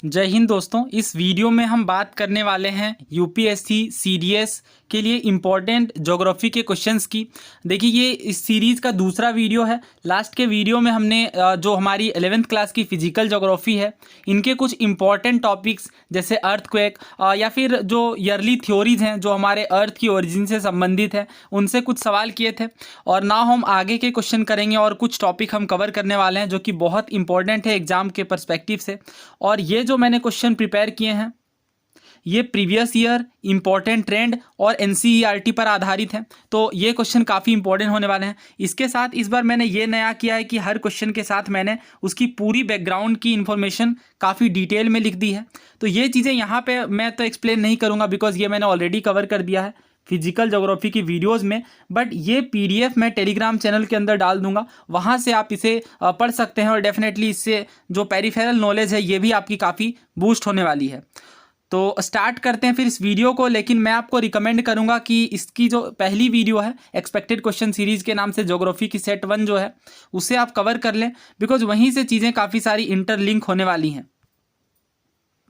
जय हिंद दोस्तों। इस वीडियो में हम बात करने वाले हैं यूपीएससी सीडीएस के लिए इम्पॉर्टेंट ज्योग्राफी के क्वेश्चंस की। देखिए, ये इस सीरीज़ का दूसरा वीडियो है। लास्ट के वीडियो में हमने जो हमारी 11th क्लास की फिजिकल ज्योग्राफी है, इनके कुछ इम्पॉर्टेंट टॉपिक्स जैसे अर्थक्वेक या फिर जो ईयरली थ्योरीज हैं जो हमारे अर्थ की ओरिजिन से संबंधित है, उनसे कुछ सवाल किए थे। और ना हम आगे के क्वेश्चन करेंगे और कुछ टॉपिक हम कवर करने वाले हैं जो कि बहुत इंपॉर्टेंट है एग्जाम के पर्सपेक्टिव से। और ये जो मैंने क्वेश्चन प्रिपेयर किए हैं, ये प्रीवियस ईयर इंपॉर्टेंट ट्रेंड और एनसीईआरटी पर आधारित है, तो ये क्वेश्चन काफ़ी इंपॉर्टेंट होने वाले हैं। इसके साथ इस बार मैंने ये नया किया है कि हर क्वेश्चन के साथ मैंने उसकी पूरी बैकग्राउंड की इन्फॉर्मेशन काफ़ी डिटेल में लिख दी है। तो ये चीज़ें यहाँ पे मैं तो एक्सप्लेन नहीं करूँगा बिकॉज ये मैंने ऑलरेडी कवर कर दिया है फिजिकल ज्योग्राफी की वीडियोस में। बट ये पीडीएफ मैं टेलीग्राम चैनल के अंदर डाल दूंगा, वहाँ से आप इसे पढ़ सकते हैं और डेफिनेटली इससे जो पेरिफेरल नॉलेज है ये भी आपकी काफ़ी बूस्ट होने वाली है। तो स्टार्ट करते हैं फिर इस वीडियो को। लेकिन मैं आपको रिकमेंड करूंगा कि इसकी जो पहली वीडियो है एक्सपेक्टेड क्वेश्चन सीरीज़ के नाम से ज्योग्राफी की सेट 1 जो है, उसे आप कवर कर लें बिकॉज वहीं से चीज़ें काफ़ी सारी इंटरलिंक होने वाली हैं।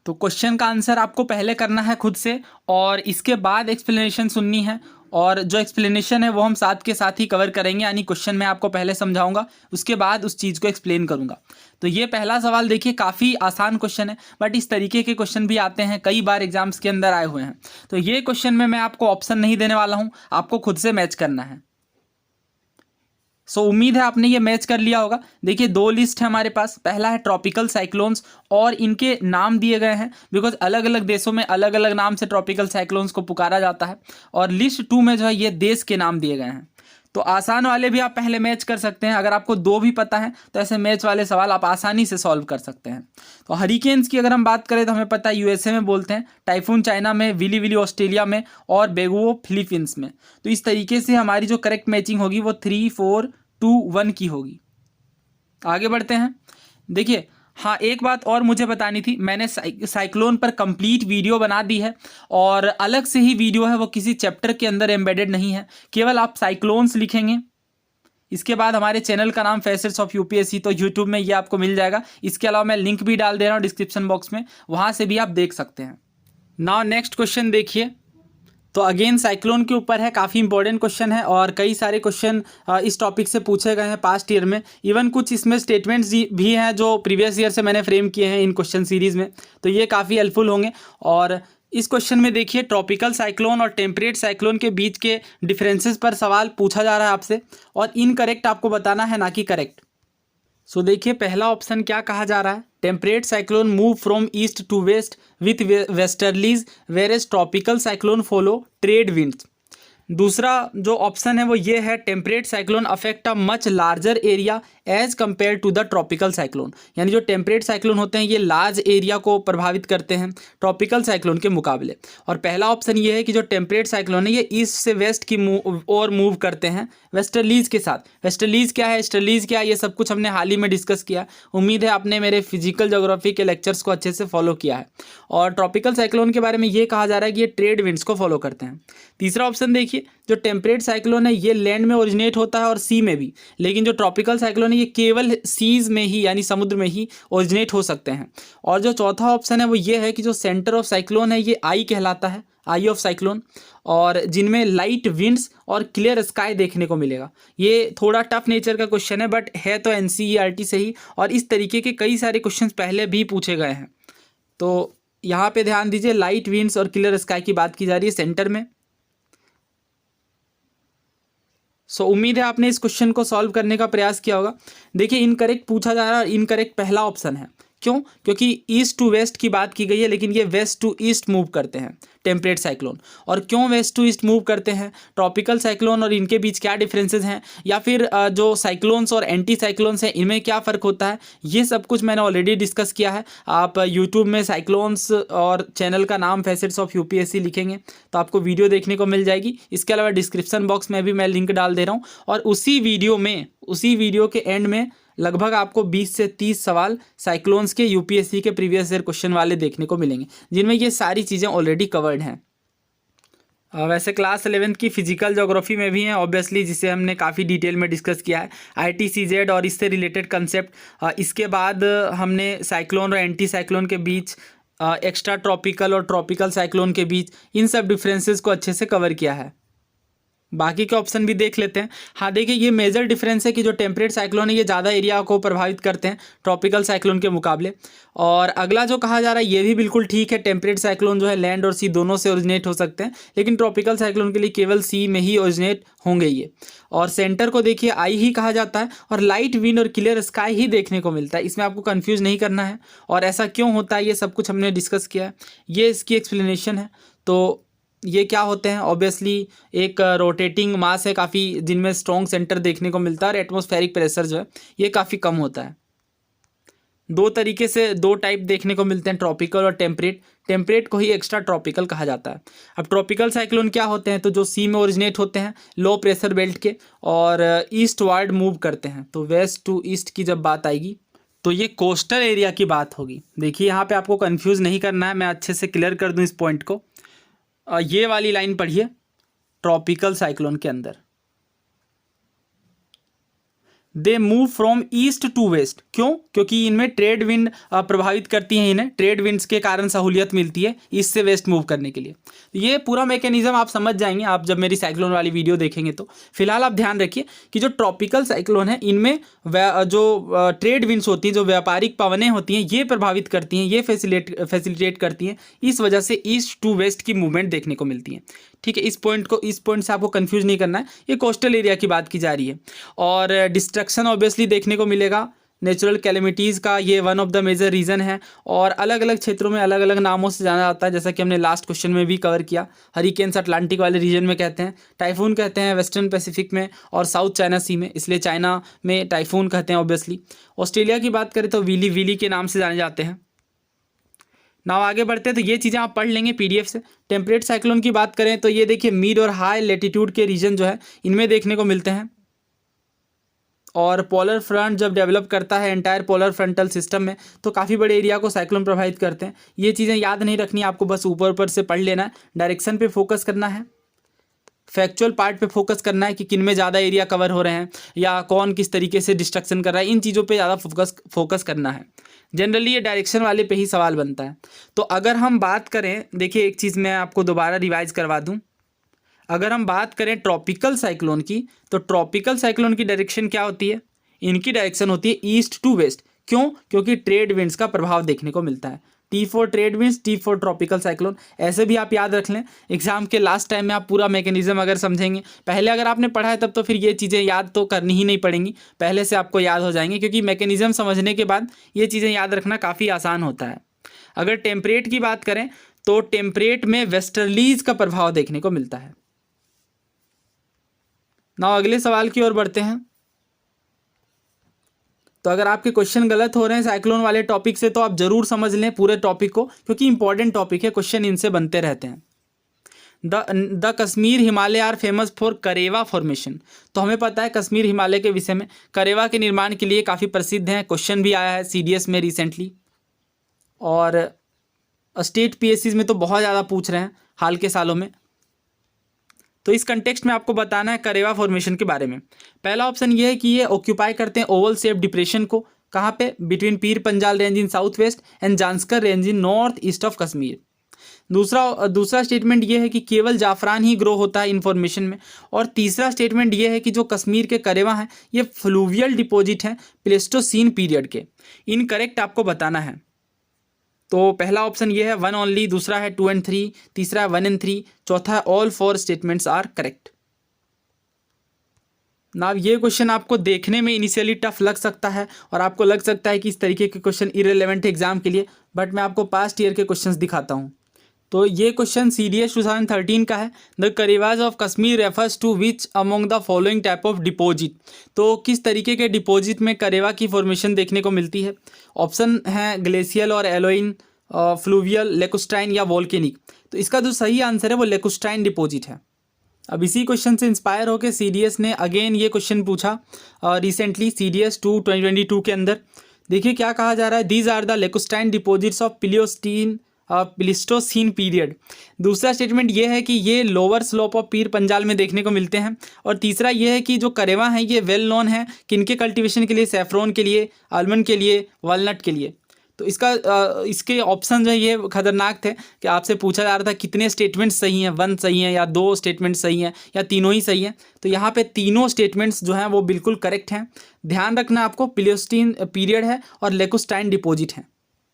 तो क्वेश्चन का आंसर आपको पहले करना है खुद से और इसके बाद एक्सप्लेनेशन सुननी है। और जो एक्सप्लेनेशन है वो हम साथ के साथ ही कवर करेंगे, यानी क्वेश्चन मैं आपको पहले समझाऊंगा, उसके बाद उस चीज़ को एक्सप्लेन करूंगा। तो ये पहला सवाल देखिए, काफ़ी आसान क्वेश्चन है बट इस तरीके के क्वेश्चन भी आते हैं, कई बार एग्जाम्स के अंदर आए हुए हैं। तो ये क्वेश्चन में मैं आपको ऑप्शन नहीं देने वाला हूँ, आपको खुद से मैच करना है। उम्मीद है आपने ये मैच कर लिया होगा। देखिए, दो लिस्ट है हमारे पास। पहला है ट्रॉपिकल साइक्लोन्स और इनके नाम दिए गए हैं बिकॉज अलग अलग देशों में अलग अलग नाम से ट्रॉपिकल साइक्लोन्स को पुकारा जाता है। और लिस्ट 2 में जो है ये देश के नाम दिए गए हैं। तो आसान वाले भी आप पहले मैच कर सकते हैं। अगर आपको 2 भी पता है तो ऐसे मैच वाले सवाल आप आसानी से सॉल्व कर सकते हैं। तो हरिकेन्स की अगर हम बात करें तो हमें पता है यूएसए में बोलते हैं, टाइफून चाइना में, विली विली ऑस्ट्रेलिया में और बेगुओ फिलीपींस में। तो इस तरीके से हमारी जो करेक्ट मैचिंग होगी वो 3, 4, 2, 1 की होगी। आगे बढ़ते हैं। देखिए, हाँ, एक बात और मुझे बतानी थी। मैंने साइक्लोन पर कंप्लीट वीडियो बना दी है और अलग से ही वीडियो है, वो किसी चैप्टर के अंदर एम्बेडेड नहीं है। केवल आप साइक्लोन्स लिखेंगे, इसके बाद हमारे चैनल का नाम फैसेट्स ऑफ यूपीएससी, तो यूट्यूब में ये आपको मिल जाएगा। इसके अलावा मैं लिंक भी डाल दे रहा हूँ डिस्क्रिप्शन बॉक्स में, वहाँ से भी आप देख सकते हैं। नाउ नेक्स्ट क्वेश्चन देखिए। तो अगेन साइक्लोन के ऊपर है, काफ़ी इंपॉर्टेंट क्वेश्चन है और कई सारे क्वेश्चन इस टॉपिक से पूछे गए हैं पास्ट ईयर में। इवन कुछ इसमें स्टेटमेंट्स भी हैं जो प्रीवियस ईयर से मैंने फ्रेम किए हैं इन क्वेश्चन सीरीज़ में, तो ये काफ़ी हेल्पफुल होंगे। और इस क्वेश्चन में देखिए, ट्रॉपिकल साइक्लोन और टेम्परेट साइक्लोन के बीच के डिफरेंसेस पर सवाल पूछा जा रहा है आपसे और इनकरेक्ट आपको बताना है, ना कि करेक्ट। देखिए, पहला ऑप्शन क्या कहा जा रहा है, temperate cyclone move from east to west with westerlies whereas tropical cyclone follow trade winds. दूसरा जो ऑप्शन है वो ये है, temperate cyclone affect a much larger area as compare to the tropical cyclone. यानी जो टेम्परेट साइक्लोन होते हैं ये लार्ज एरिया को प्रभावित करते हैं ट्रॉपिकल साइक्लोन के मुकाबले। और पहला ऑप्शन ये है कि जो टेम्परेट साइक्लोन है ये ईस्ट से वेस्ट की ओर मूव करते हैं वेस्टर्लीज के साथ। वेस्टर्लीज क्या है, ईस्टर्लीज क्या है, ये सब कुछ हमने हाल ही में डिस्कस किया। उम्मीद है आपने मेरे फिजिकल ज्योग्राफी के लेक्चर्स को अच्छे से फॉलो किया है। और ट्रॉपिकल साइक्लोन के बारे में ये कहा जा रहा है कि ये ट्रेड विंड्स को फॉलो करते हैं। तीसरा ऑप्शन देखिए, जो टेम्परेट साइक्लोन है ये लैंड में ओरिजिनेट होता है और सी में भी, लेकिन जो ट्रॉपिकल साइक्लोन है ये केवल सीज में ही यानी समुद्र में ही ओरिजिनेट हो सकते हैं। और जो चौथा ऑप्शन है वो ये है कि जो सेंटर ऑफ साइक्लोन है ये आई कहलाता है, आई ऑफ साइक्लोन, और जिनमें लाइट विंड्स और क्लियर स्काई देखने को मिलेगा। ये थोड़ा टफ नेचर का क्वेश्चन है बट है तो एनसीईआरटी से ही, और इस तरीके के कई सारे क्वेश्चन पहले भी पूछे गए हैं। तो यहाँ पे ध्यान दीजिए, लाइट विंड्स और क्लियर स्काई की बात की जा रही है सेंटर में। उम्मीद है आपने इस क्वेश्चन को सॉल्व करने का प्रयास किया होगा। देखिए, इनकरेक्ट पूछा जा रहा है और इनकरेक्ट पहला ऑप्शन है। क्यों? क्योंकि ईस्ट टू वेस्ट की बात की गई है, लेकिन ये वेस्ट टू ईस्ट मूव करते हैं टेम्परेट साइक्लोन। और क्यों वेस्ट टू ईस्ट मूव करते हैं, ट्रॉपिकल साइक्लोन और इनके बीच क्या डिफरेंसेस हैं, या फिर जो साइक्लोन्स और एंटी साइक्लोन्स हैं इनमें क्या फ़र्क होता है, ये सब कुछ मैंने ऑलरेडी डिस्कस किया है। आप यूट्यूब में साइक्लोन्स और चैनल का नाम फैसेट्स ऑफ यूपीएससी लिखेंगे तो आपको वीडियो देखने को मिल जाएगी। इसके अलावा डिस्क्रिप्शन बॉक्स में भी मैं लिंक डाल दे रहा हूँ और उसी वीडियो के एंड में लगभग आपको 20 से 30 सवाल साइक्लोन्स के यूपीएससी के प्रीवियस ईयर क्वेश्चन वाले देखने को मिलेंगे, जिनमें ये सारी चीज़ें ऑलरेडी कवर्ड हैं। वैसे क्लास 11th की फिजिकल ज्योग्राफी में भी हैं ऑब्वियसली, जिसे हमने काफ़ी डिटेल में डिस्कस किया है, ITCZ और इससे रिलेटेड कंसेप्ट। इसके बाद हमने साइक्लोन और एंटी साइक्लोन के बीच, एक्स्ट्रा ट्रॉपिकल और ट्रॉपिकल साइक्लोन के बीच, इन सब डिफरेंसेस को अच्छे से कवर किया है। बाकी के ऑप्शन भी देख लेते हैं। हाँ देखिए, ये मेजर डिफरेंस है कि जो टेम्परेट साइक्लोन है ये ज़्यादा एरिया को प्रभावित करते हैं ट्रॉपिकल साइक्लोन के मुकाबले। और अगला जो कहा जा रहा है ये भी बिल्कुल ठीक है, टेम्परेट साइक्लोन जो है लैंड और सी दोनों से ओरिजिनेट हो सकते हैं, लेकिन ट्रॉपिकल साइक्लोन के लिए केवल सी में ही ओरिजिनेट होंगे ये। और सेंटर को देखिए आई ही कहा जाता है, और लाइट विंड और क्लियर स्काई ही देखने को मिलता है, इसमें आपको कन्फ्यूज़ नहीं करना है। और ऐसा क्यों होता है ये सब कुछ हमने डिस्कस किया है, ये इसकी एक्सप्लेनेशन है। तो ये क्या होते हैं, ऑब्वियसली एक रोटेटिंग मास है काफ़ी, जिनमें स्ट्रॉन्ग सेंटर देखने को मिलता है, और एटमॉस्फेरिक प्रेशर जो है ये काफ़ी कम होता है। दो तरीके से दो टाइप देखने को मिलते हैं, ट्रॉपिकल और टेम्परेट। टेम्परेट को ही एक्स्ट्रा ट्रॉपिकल कहा जाता है। अब ट्रॉपिकल साइक्लोन क्या होते हैं, तो जो सी में ओरिजिनेट होते हैं लो प्रेशर बेल्ट के, और ईस्ट वार्ड मूव करते हैं। तो वेस्ट टू ईस्ट की जब बात आएगी तो ये कोस्टल एरिया की बात होगी। देखिए यहाँ पे आपको कंफ्यूज नहीं करना है, मैं अच्छे से क्लियर कर दूँ इस पॉइंट को। ये वाली लाइन पढ़िए, ट्रॉपिकल साइक्लोन के अंदर they move from east to west. क्यों? क्योंकि इनमें ट्रेड विंड प्रभावित करती हैं, इन्हें ट्रेड विंड्स के कारण सहूलियत मिलती है ईस्ट से वेस्ट मूव करने के लिए। ये पूरा मैकेनिज्म आप समझ जाएंगे आप जब मेरी साइक्लोन वाली वीडियो देखेंगे। तो फिलहाल आप ध्यान रखिए कि जो ट्रॉपिकल साइक्लोन है इनमें जो ट्रेड विंड्स होती हैं, जो व्यापारिक पवनें होती हैं, ये प्रभावित करती हैं, ये फैसिलिटेट करती हैं, इस वजह से ईस्ट टू वेस्ट की मूवमेंट देखने को मिलती है। ठीक है, इस पॉइंट से आपको कंफ्यूज नहीं करना है, ये कोस्टल एरिया की बात की जा रही है। और डिस्ट्रक्शन ऑब्वियसली देखने को मिलेगा, नेचुरल कैलेमिटीज़ का ये one of the major reason है, और अलग अलग क्षेत्रों में अलग अलग नामों से जाना जाता है, जैसा कि हमने लास्ट क्वेश्चन में भी कवर किया। हरिकेन्स अटलांटिक वाले रीजन में कहते हैं, टाइफून कहते हैं वेस्टर्न पैसिफिक में और साउथ चाइना सी में, इसलिए चाइना में टाइफून कहते हैं ऑब्वियसली। ऑस्ट्रेलिया की बात करें तो विली के नाम से जाने जाते हैं। नाउ आगे बढ़ते हैं, तो ये चीज़ें आप पढ़ लेंगे PDF से। टेम्परेट साइक्लोन की बात करें तो ये देखिए मिड और हाई लेटीट्यूड के रीजन जो है इनमें देखने को मिलते हैं, और पोलर फ्रंट जब डेवलप करता है एंटायर पोलर फ्रंटल सिस्टम में तो काफ़ी बड़े एरिया को साइक्लोन प्रभावित करते हैं। ये चीज़ें याद नहीं रखनी, आपको बस ऊपर से पढ़ लेना है, डायरेक्शन पे फोकस करना है, फैक्चुअल पार्ट पे फोकस करना है कि किन में ज़्यादा एरिया कवर हो रहे हैं या कौन किस तरीके से डिस्ट्रक्शन कर रहा है, इन चीज़ों पे ज़्यादा फोकस करना है। जनरली ये डायरेक्शन वाले पे ही सवाल बनता है। तो अगर हम बात करें, देखिए एक चीज़ मैं आपको दोबारा रिवाइज करवा दूं, अगर हम बात करें ट्रॉपिकल साइक्लोन की, तो ट्रॉपिकल साइक्लोन की डायरेक्शन क्या होती है, इनकी डायरेक्शन होती है ईस्ट टू वेस्ट। क्यों? क्योंकि ट्रेड विंड्स का प्रभाव देखने को मिलता है। T4 trade winds, T4 tropical cyclone, ऐसे भी आप याद रख लें। एग्जाम के लास्ट टाइम में आप पूरा मैकेनिज्म अगर समझेंगे, पहले अगर आपने पढ़ा है तब तो फिर ये चीज़ें याद तो करनी ही नहीं पड़ेंगी, पहले से आपको याद हो जाएंगे, क्योंकि मैकेनिज्म समझने के बाद ये चीज़ें याद रखना काफ़ी आसान होता है। अगर टेम्परेट की बात करें तो टेम्परेट में वेस्टर्लीज का प्रभाव देखने को मिलता है। ना अगले सवाल की ओर बढ़ते हैं। तो अगर आपके क्वेश्चन गलत हो रहे हैं साइक्लोन वाले टॉपिक से, तो आप जरूर समझ लें पूरे टॉपिक को, क्योंकि इंपॉर्टेंट टॉपिक है, क्वेश्चन इनसे बनते रहते हैं। The Kashmir Himalaya are famous for Karewa formation. तो हमें पता है कश्मीर हिमालय के विषय में, करेवा के निर्माण के लिए काफ़ी प्रसिद्ध हैं, क्वेश्चन भी आया है CDS में रिसेंटली, और स्टेट PSCs में तो बहुत ज़्यादा पूछ रहे हैं हाल के सालों में। तो इस कंटेक्स्ट में आपको बताना है करेवा फॉर्मेशन के बारे में। पहला ऑप्शन ये है कि ये ऑक्यूपाई करते हैं ओवल शेप डिप्रेशन को, कहाँ पे, between Pir Panjal range in south west and Zanskar range in north east of Kashmir. दूसरा स्टेटमेंट ये है कि केवल जाफरान ही ग्रो होता है इन्फॉर्मेशन में। और तीसरा स्टेटमेंट ये है कि जो कश्मीर के करेवा हैं ये फ्लूवियल डिपॉजिट हैं प्लेस्टोसीन पीरियड के। इनकरेक्ट आपको बताना है। तो पहला ऑप्शन ये है 1 ओनली, दूसरा है 2 and 3, तीसरा है 1 and 3, चौथा है ऑल 4 स्टेटमेंट्स आर करेक्ट। ना ये क्वेश्चन आपको देखने में इनिशियली टफ लग सकता है और आपको लग सकता है कि इस तरीके के क्वेश्चन इरेलेवेंट एग्जाम के लिए, बट मैं आपको पास्ट ईयर के क्वेश्चंस दिखाता हूँ। तो ये क्वेश्चन CDS 2013 का है। The Karewas of Kashmir refers to which among the following type of deposit. तो किस तरीके के डिपॉजिट में करेवा की फॉर्मेशन देखने को मिलती है। ऑप्शन है ग्लेशियल और एलोइन, फ्लूवियल, लेकुस्टाइन या वोल्केनिक। तो इसका जो सही आंसर है वो लेकुस्टाइन डिपॉजिट है। अब इसी क्वेश्चन से इंस्पायर होकर CDS ने अगेन ये क्वेश्चन पूछा रिसेंटली CDS 2022 के अंदर। देखिए क्या कहा जा रहा है, these are the lacustrine deposits of Pliocene Pleistocene period. दूसरा स्टेटमेंट ये है कि ये lower slope of Pir Panjal में देखने को मिलते हैं। और तीसरा ये है कि जो करेवा हैं ये वेल नोन है किनके कल्टीवेशन के लिए, सैफरॉन के लिए, आलमंड के लिए, वॉलनट के लिए। तो इसके ऑप्शन जो है ये खतरनाक थे कि आपसे पूछा जा रहा था कितने स्टेटमेंट्स सही हैं, 1 सही हैं या 2 स्टेटमेंट सही हैं या तीनों ही सही हैं। तो यहाँ पे तीनों स्टेटमेंट्स जो हैं वो बिल्कुल करेक्ट हैं। ध्यान रखना आपको, प्लीस्टोसीन पीरियड है और लेकुस्टाइन डिपॉजिट है।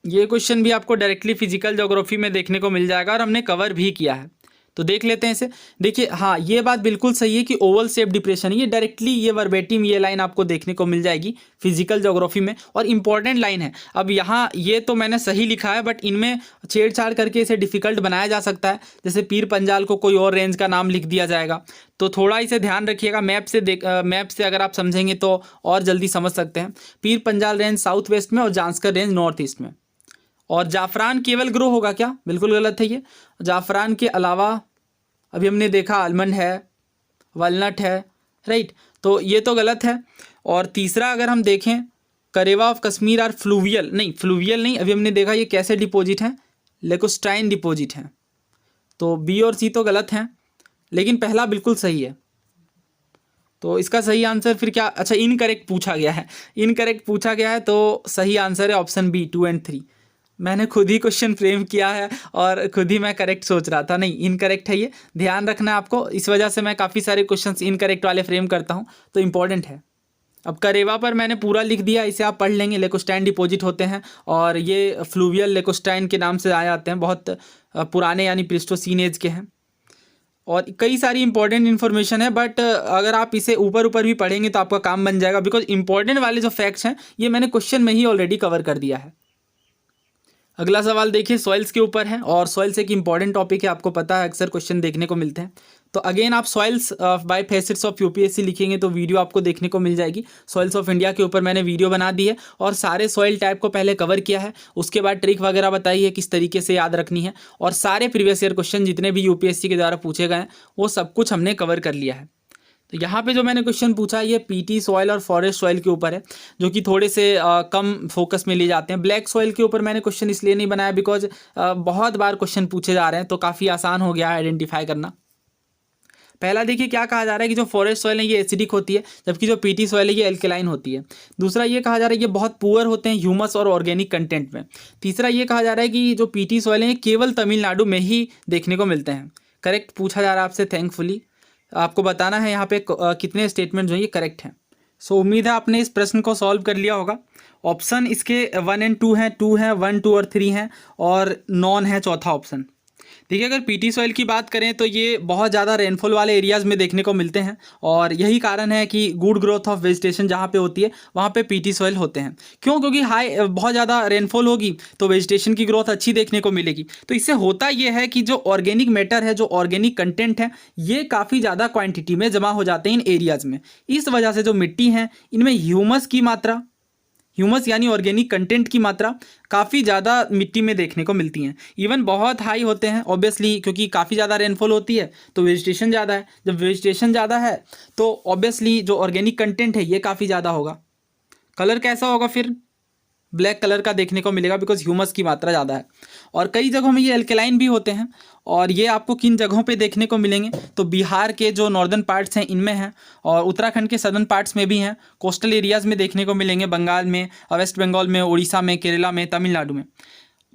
ये क्वेश्चन भी आपको डायरेक्टली फिजिकल ज्योग्राफी में देखने को मिल जाएगा और हमने कवर भी किया है। तो देख लेते हैं इसे। देखिए हाँ, ये बात बिल्कुल सही है कि ओवल शेप डिप्रेशन, ये डायरेक्टली ये वर्बेटिम ये लाइन आपको देखने को मिल जाएगी फिजिकल ज्योग्राफी में और इंपॉर्टेंट लाइन है। अब यहाँ ये तो मैंने सही लिखा है बट इनमें छेड़छाड़ करके इसे डिफिकल्ट बनाया जा सकता है। जैसे पीर पंजाल को कोई और रेंज का नाम लिख दिया जाएगा, तो थोड़ा इसे ध्यान रखिएगा। मैप से अगर आप समझेंगे तो और जल्दी समझ सकते हैं। Pir Panjal range south west में और जांस्कर रेंज नॉर्थ ईस्ट में। और जाफरान केवल ग्रो होगा क्या? बिल्कुल गलत है। ये जाफरान के अलावा अभी हमने देखा आलमंड है, वॉलनट है, राइट, तो ये तो गलत है। और तीसरा अगर हम देखें करेवा ऑफ कश्मीर आर फ्लूवियल नहीं, अभी हमने देखा ये कैसे डिपॉजिट है, लेकुस्टाइन डिपॉजिट है। तो बी और सी तो गलत हैं, लेकिन पहला बिल्कुल सही है। तो इसका सही आंसर फिर क्या? अच्छा, इनकरेक्ट पूछा गया है तो सही आंसर है ऑप्शन बी 2 और 3। मैंने खुद ही क्वेश्चन फ्रेम किया है और खुद ही मैं करेक्ट सोच रहा था, नहीं इनकरेक्ट है ये, ध्यान रखना है आपको। इस वजह से मैं काफ़ी सारे क्वेश्चंस इनकरेक्ट वाले फ्रेम करता हूँ, तो इंपॉर्टेंट है। अब करेवा पर मैंने पूरा लिख दिया, इसे आप पढ़ लेंगे। लेकुस्टाइन डिपॉजिट होते हैं और ये फ्लूवियल लेकुस्टाइन के नाम से आए जाते हैं, बहुत पुराने यानी प्लीस्टोसीन एज के हैं। और कई सारी इंपॉर्टेंट इन्फॉर्मेशन है बट अगर आप इसे ऊपर भी पढ़ेंगे तो आपका काम बन जाएगा, बिकॉज इंपॉर्टेंट वाले जो फैक्ट्स हैं ये मैंने क्वेश्चन में ही ऑलरेडी कवर कर दिया है। अगला सवाल देखिए सॉइल्स के ऊपर है और सॉइल्स एक इंपॉर्टेंट टॉपिक है, आपको पता है अक्सर क्वेश्चन देखने को मिलते हैं। तो अगेन आप soils by facets of UPSC लिखेंगे तो वीडियो आपको देखने को मिल जाएगी। सॉइल्स ऑफ इंडिया के ऊपर मैंने वीडियो बना दी है और सारे सॉइल टाइप को पहले कवर किया है, उसके बाद ट्रिक वगैरह बताई है किस तरीके से याद रखनी है, और सारे प्रीवियस ईयर क्वेश्चन जितने भी यूपीएससी के द्वारा पूछे गए हैं वो सब कुछ हमने कवर कर लिया है। तो यहाँ पे जो मैंने क्वेश्चन पूछा है ये पीटी सॉइल और फॉरेस्ट सॉइल के ऊपर है, जो कि थोड़े से कम फोकस में लिए जाते हैं। ब्लैक सॉइल के ऊपर मैंने क्वेश्चन इसलिए नहीं बनाया बिकॉज बहुत बार क्वेश्चन पूछे जा रहे हैं, तो काफ़ी आसान हो गया है आइडेंटिफाई करना। पहला देखिए क्या कहा जा रहा है कि जो फॉरेस्ट सॉइल है ये एसिडिक होती है, जबकि जो पीटी सॉइल है ये एल्कलाइन होती है। दूसरा ये कहा जा रहा है ये बहुत पुअर होते हैं ह्यूमस और ऑर्गेनिक कंटेंट में। तीसरा ये कहा जा रहा है कि जो पीटी सॉइल है ये केवल तमिलनाडु में ही देखने को मिलते हैं। करेक्ट पूछा जा रहा है आपसे, थैंकफुली आपको बताना है यहाँ पे कितने स्टेटमेंट जो है ये करेक्ट हैं। सो उम्मीद है आपने इस प्रश्न को सॉल्व कर लिया होगा। ऑप्शन इसके 1 और 2 हैं, 2 हैं, 1, 2 और 3 हैं और नॉन है चौथा ऑप्शन। देखिए अगर पीटी सॉइल की बात करें तो ये बहुत ज़्यादा रेनफॉल वाले एरियाज़ में देखने को मिलते हैं और यही कारण है कि गुड ग्रोथ ऑफ वेजिटेशन जहाँ पे होती है वहाँ पे पीटी सॉइल होते हैं। क्यों? क्योंकि बहुत ज़्यादा रेनफॉल होगी तो वेजिटेशन की ग्रोथ अच्छी देखने को मिलेगी। तो इससे होता ये है कि जो ऑर्गेनिक मैटर है, जो ऑर्गेनिक कंटेंट है, ये काफ़ी ज़्यादा क्वान्टिटी में जमा हो जाते हैं इन एरियाज़ में। इस वजह से जो मिट्टी है इनमें ह्यूमस यानी ऑर्गेनिक कंटेंट की मात्रा काफ़ी ज़्यादा मिट्टी में देखने को मिलती हैं। इवन बहुत हाई होते हैं ऑब्वियसली, क्योंकि काफ़ी ज़्यादा रेनफॉल होती है तो वेजिटेशन ज़्यादा है। जब वेजिटेशन ज़्यादा है तो ऑब्वियसली जो ऑर्गेनिक कंटेंट है ये काफ़ी ज़्यादा होगा। कलर कैसा होगा फिर? ब्लैक कलर का देखने को मिलेगा बिकॉज ह्यूमस की मात्रा ज़्यादा है। और कई जगहों में ये एल्कलाइन भी होते हैं और ये आपको किन जगहों पे देखने को मिलेंगे? तो बिहार के जो नॉर्दर्न पार्ट्स हैं इनमें हैं और उत्तराखंड के सदर्न पार्ट्स में भी हैं, कोस्टल एरियाज़ में देखने को मिलेंगे, बंगाल में, वेस्ट बंगाल में, उड़ीसा में, केरला में, तमिलनाडु में।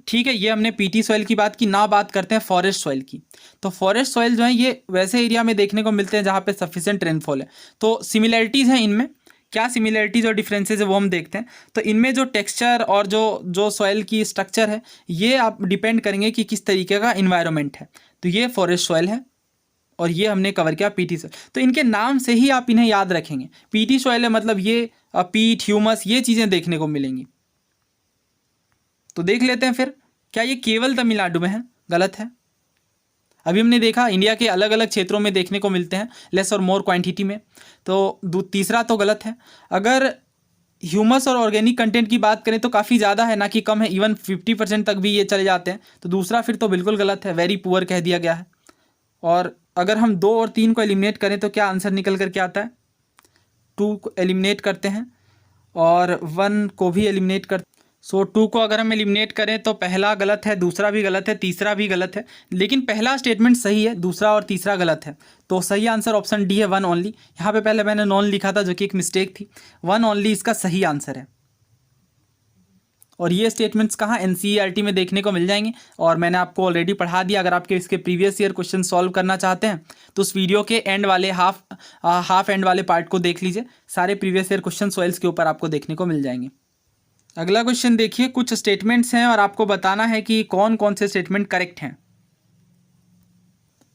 ठीक है, ये हमने पीटी सॉइल की बात की। ना बात करते हैं फॉरेस्ट सॉइल की। तो फॉरेस्ट सॉइल जो है ये वैसे एरिया में देखने को मिलते हैं जहाँ पे सफिशिएंट रेनफॉल है। तो सिमिलैरिटीज़ हैं इनमें, क्या सिमिलरिटीज़ और डिफरेंसेस है वो हम देखते हैं। तो इनमें जो टेक्सचर और जो सॉइल की स्ट्रक्चर है ये आप डिपेंड करेंगे कि किस तरीके का इन्वायरमेंट है। तो ये फॉरेस्ट सॉइल है और ये हमने कवर किया पीटी सॉइल। तो इनके नाम से ही आप इन्हें याद रखेंगे। पीटी सॉइल है मतलब ये पीट, ह्यूमस, ये चीज़ें देखने को मिलेंगी। तो देख लेते हैं फिर, क्या ये केवल तमिलनाडु में है? गलत है। अभी हमने देखा इंडिया के अलग अलग क्षेत्रों में देखने को मिलते हैं लेस और मोर क्वांटिटी में। तो तीसरा तो गलत है। अगर ह्यूमस और ऑर्गेनिक कंटेंट की बात करें तो काफ़ी ज़्यादा है, ना कि कम है, इवन 50% तक भी ये चले जाते हैं। तो दूसरा फिर तो बिल्कुल गलत है, वेरी पुअर कह दिया गया है। और अगर हम 2 और 3 को एलिमिनेट करें तो क्या आंसर निकल कर के आता है? 2 को एलिमिनेट करते हैं और 1 को भी एलिमिनेट करते। सो 2 को अगर हम एलिमिनेट करें तो पहला गलत है, दूसरा भी गलत है, तीसरा भी गलत है, लेकिन पहला स्टेटमेंट सही है, दूसरा और तीसरा गलत है। तो सही आंसर ऑप्शन डी है, 1 ओनली। यहाँ पे पहले मैंने नॉन लिखा था जो कि एक मिस्टेक थी, 1 ओनली इसका सही आंसर है। और ये स्टेटमेंट्स कहाँ एनसीईआरटी में देखने को मिल जाएंगे, और मैंने आपको ऑलरेडी पढ़ा दिया। अगर आपके इसके प्रीवियस ईयर क्वेश्चन सॉल्व करना चाहते हैं तो उस वीडियो के एंड वाले हाफ एंड वाले पार्ट को देख लीजिए, सारे प्रीवियस ईयर क्वेश्चन सॉइल्स के ऊपर आपको देखने को मिल जाएंगे। अगला क्वेश्चन देखिए, कुछ स्टेटमेंट्स हैं और आपको बताना है कि कौन कौन से स्टेटमेंट करेक्ट हैं।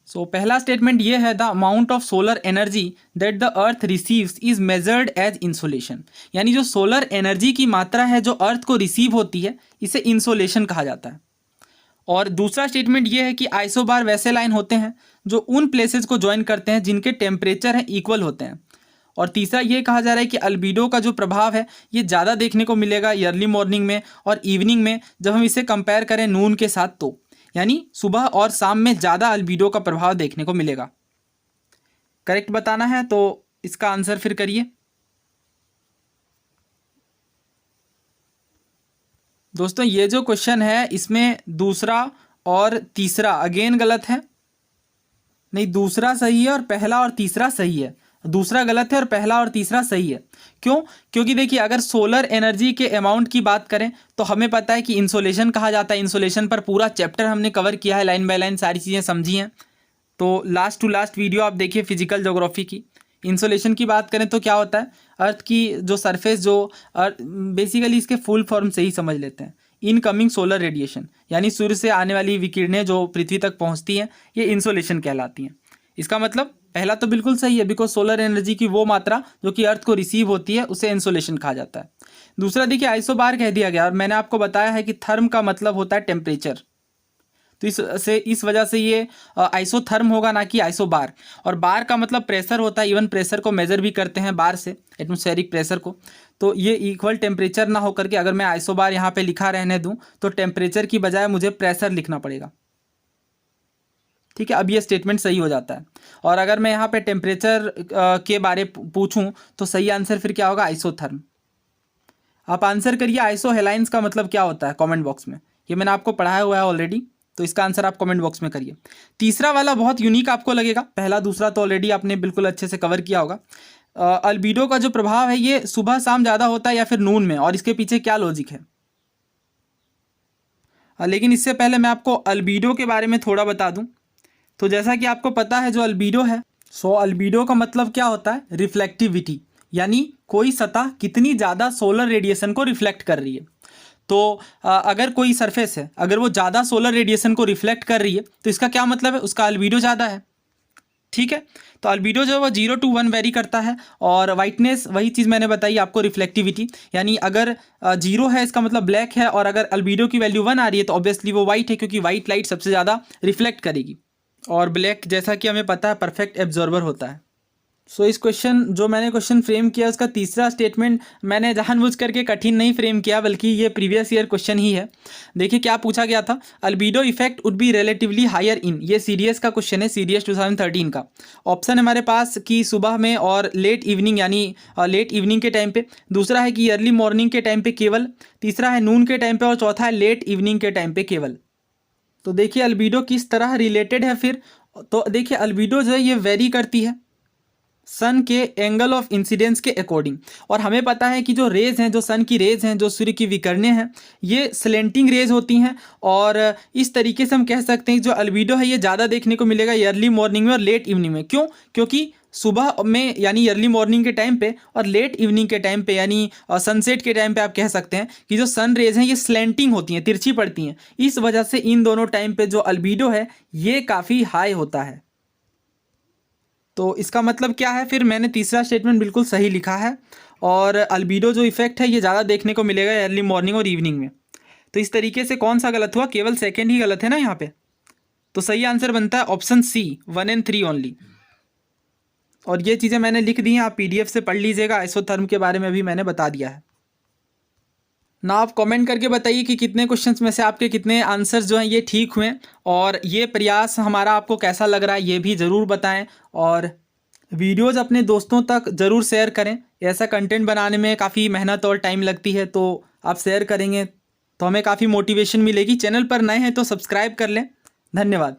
सो पहला स्टेटमेंट ये है, the amount of solar energy that the earth receives is measured as insolation. यानी जो सोलर एनर्जी की मात्रा है जो अर्थ को रिसीव होती है, इसे इंसोलेशन कहा जाता है। और दूसरा स्टेटमेंट ये है कि आइसोबार वैसे लाइन होते हैं जो उन प्लेसेस को ज्वाइन करते हैं जिनके टेम्परेचर हैं इक्वल होते हैं। और तीसरा ये कहा जा रहा है कि अल्बीडो का जो प्रभाव है ये ज़्यादा देखने को मिलेगा अर्ली मॉर्निंग में और इवनिंग में, जब हम इसे कंपेयर करें नून के साथ, तो यानी सुबह और शाम में ज़्यादा अल्बीडो का प्रभाव देखने को मिलेगा। करेक्ट बताना है तो इसका आंसर फिर करिए। दोस्तों ये जो क्वेश्चन है इसमें दूसरा और तीसरा अगेन गलत है। नहीं, दूसरा सही है और पहला और तीसरा सही है। दूसरा गलत है और पहला और तीसरा सही है। क्यों? क्योंकि देखिए अगर सोलर एनर्जी के अमाउंट की बात करें तो हमें पता है कि इंसोलेशन कहा जाता है। इंसोलेशन पर पूरा चैप्टर हमने कवर किया है, लाइन बाय लाइन सारी चीज़ें समझी हैं। तो लास्ट टू लास्ट वीडियो आप देखिए फिजिकल ज्योग्राफी की। इंसोलेशन की बात करें तो क्या होता है, अर्थ की जो सरफेस जो बेसिकली इसके फुल फॉर्म से ही समझ लेते हैं, इनकमिंग सोलर रेडिएशन, यानी सूर्य से आने वाली विकिरणें जो पृथ्वी तक पहुंचती हैं ये इंसोलेशन कहलाती हैं। इसका मतलब पहला तो बिल्कुल सही है, बिकॉज सोलर एनर्जी की वो मात्रा जो कि अर्थ को रिसीव होती है उसे इंसोलेशन कहा जाता है। दूसरा देखिए आइसोबार कह दिया गया, और मैंने आपको बताया है कि थर्म का मतलब होता है टेम्परेचर, तो इस वजह से ये आइसोथर्म होगा ना कि आइसोबार। और बार का मतलब प्रेशर होता है, इवन प्रेशर को मेजर भी करते हैं बार से, एटमॉस्फेरिक प्रेशर को। तो ये इक्वल टेम्परेचर ना होकर के अगर मैं आइसोबार यहाँ पे लिखा रहने दूँ तो टेम्परेचर की बजाय मुझे प्रेशर लिखना पड़ेगा। ठीक है, अब ये स्टेटमेंट सही हो जाता है। और अगर मैं यहाँ पे टेम्परेचर के बारे पूछूं तो सही आंसर फिर क्या होगा, आइसोथर्म। आप आंसर करिए आइसो हेलाइंस का मतलब क्या होता है कमेंट बॉक्स में, ये मैंने आपको पढ़ाया हुआ है ऑलरेडी, तो इसका आंसर आप कमेंट बॉक्स में करिए। तीसरा वाला बहुत यूनिक आपको लगेगा, पहला दूसरा तो ऑलरेडी आपने बिल्कुल अच्छे से कवर किया होगा। अल्बीडो का जो प्रभाव है ये सुबह शाम ज़्यादा होता है या फिर नून में, और इसके पीछे क्या लॉजिक है। लेकिन इससे पहले मैं आपको अल्बीडो के बारे में थोड़ा बता दूं। तो जैसा कि आपको पता है जो अल्बीडो है, सो अल्बीडो का मतलब क्या होता है, रिफ्लेक्टिविटी, यानी कोई सतह कितनी ज़्यादा सोलर रेडिएशन को रिफ्लेक्ट कर रही है। तो अगर कोई सरफेस है, अगर वो ज़्यादा सोलर रेडिएशन को रिफ्लेक्ट कर रही है तो इसका क्या मतलब है, उसका अल्बीडो ज़्यादा है। ठीक है, तो अल्बीडो जो है वो 0 to 1 वेरी करता है। और वाइटनेस वही चीज़ मैंने बताई आपको, रिफ्लेक्टिविटी, यानी अगर 0 है इसका मतलब ब्लैक है, और अगर अल्बीडो की वैल्यू 1 आ रही है तो ऑब्वियसली वो वाइट है, क्योंकि वाइट लाइट सबसे ज़्यादा रिफ्लेक्ट करेगी। और ब्लैक जैसा कि हमें पता है परफेक्ट एब्जॉर्बर होता है। सो इस क्वेश्चन जो मैंने क्वेश्चन फ्रेम किया उसका तीसरा स्टेटमेंट मैंने जानबूझ करके कठिन नहीं फ्रेम किया, बल्कि ये प्रीवियस ईयर क्वेश्चन ही है। देखिए क्या पूछा गया था, albedo effect would be relatively higher in, ये सीडीएस का क्वेश्चन है, सीडीएस 2013 का। ऑप्शन हमारे पास कि सुबह में और लेट इवनिंग, यानी लेट इवनिंग के टाइम पे। दूसरा है कि अर्ली मॉर्निंग के टाइम पे केवल। तीसरा है नून के टाइम पे, और चौथा है लेट इवनिंग के टाइम पे केवल। तो देखिए अल्बीडो किस तरह रिलेटेड है फिर। तो देखिए अल्बीडो जो है ये वेरी करती है सन के एंगल ऑफ इंसिडेंस के अकॉर्डिंग। और हमें पता है कि जो रेज हैं, जो सन की रेज हैं, जो सूर्य की विकिरणें हैं, ये स्लेंटिंग रेज होती हैं। और इस तरीके से हम कह सकते हैं जो अल्बीडो है ये ज़्यादा देखने को मिलेगा अर्ली मॉर्निंग में और लेट इवनिंग में। क्यों? क्योंकि सुबह में यानी अर्ली मॉर्निंग के टाइम पे और लेट इवनिंग के टाइम पे यानी सनसेट के टाइम पे आप कह सकते हैं कि जो सन रेज हैं ये स्लेंटिंग होती हैं, तिरछी पड़ती हैं। इस वजह से इन दोनों टाइम पे जो अल्बीडो है ये काफ़ी हाई होता है। तो इसका मतलब क्या है फिर, मैंने तीसरा स्टेटमेंट बिल्कुल सही लिखा है। और अल्बीडो जो इफेक्ट है ये ज़्यादा देखने को मिलेगा अर्ली मॉर्निंग और इवनिंग में। तो इस तरीके से कौन सा गलत हुआ, केवल सेकंड ही गलत है ना यहाँ पे। तो सही आंसर बनता है ऑप्शन सी, 1 and 3 ओनली। और ये चीज़ें मैंने लिख दी हैं, आप पीडीएफ से पढ़ लीजिएगा। आइसोथर्म के बारे में भी मैंने बता दिया है ना। आप कमेंट करके बताइए कि कितने क्वेश्चंस में से आपके कितने आंसर्स जो हैं ये ठीक हुए, और ये प्रयास हमारा आपको कैसा लग रहा है ये भी ज़रूर बताएं। और वीडियोज़ अपने दोस्तों तक ज़रूर शेयर करें, ऐसा कंटेंट बनाने में काफ़ी मेहनत और टाइम लगती है, तो आप शेयर करेंगे तो हमें काफ़ी मोटिवेशन मिलेगी। चैनल पर नए हैं तो सब्सक्राइब कर लें। धन्यवाद।